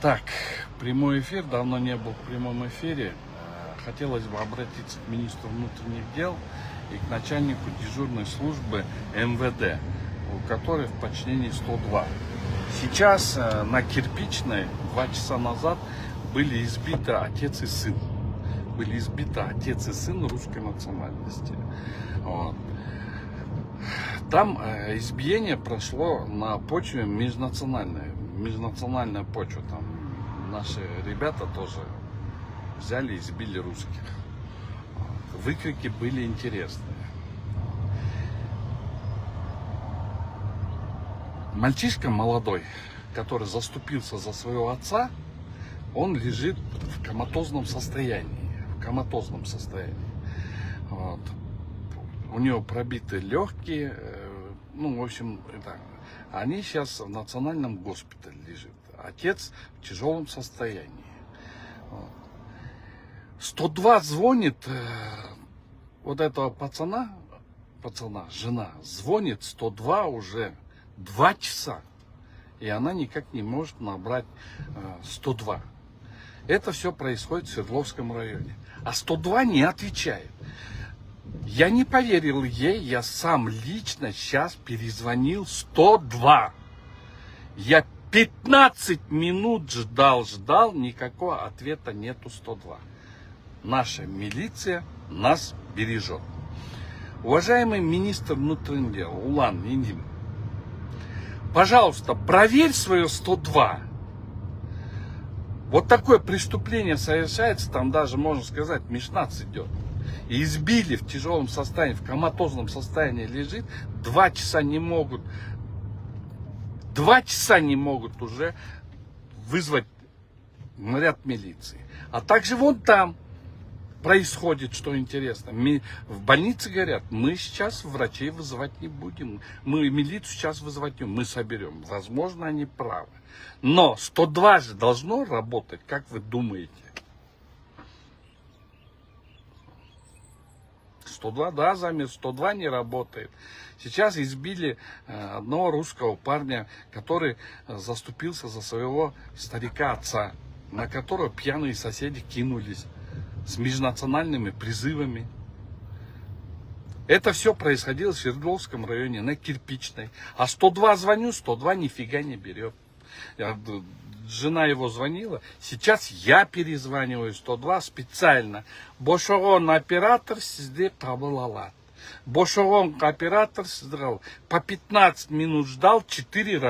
Так, прямой эфир, давно не был в прямом эфире. Хотелось бы обратиться к министру внутренних дел и к начальнику дежурной службы МВД, у которой в подчинении 102. Сейчас на Кирпичной 2 часа назад были избиты отец и сын. Были избиты отец и сын русской национальности. Вот. Там избиение прошло на почве межнациональная почва. Там наши ребята тоже взяли и избили русских. Выкрики были интересные. Мальчишка молодой, который заступился за своего отца, он лежит в коматозном состоянии. Вот. У него пробиты легкие, в общем, они сейчас в национальном госпитале лежит. Отец в тяжелом состоянии. Вот. 102 звонит, вот этого пацана, жена, звонит 102 уже 2 часа. И она никак не может набрать 102. Это все происходит в Свердловском районе. А 102 не отвечает. Я не поверил ей, я сам лично сейчас перезвонил 102. Я 15 минут ждал, никакого ответа нету 102. Наша милиция нас бережет. Уважаемый министр внутренних дел Улан Индим, пожалуйста, проверь свое 102. Вот такое преступление совершается, там даже, можно сказать, межнац идет. И избили в тяжелом состоянии, в коматозном состоянии лежит, 2 часа не могут уже вызвать наряд милиции. А также вон там происходит, что интересно. В больнице говорят, мы сейчас врачей вызывать не будем. Мы милицию сейчас вызывать не будем. Мы соберем. Возможно, они правы. Но 102 же должно работать, как вы думаете? 102, да, замер 102 не работает. Сейчас избили одного русского парня, который заступился за своего старика отца, на которого пьяные соседи кинулись с межнациональными призывами. Это все происходило в Свердловском районе, на Кирпичной. А 102 звоню, 102 нифига не берет. Жена его звонила. Сейчас я перезваниваю 102 специально. Бошорон оператор сізде табылалат. Бошорон оператор сіздерал. По 15 минут ждал 4 раза.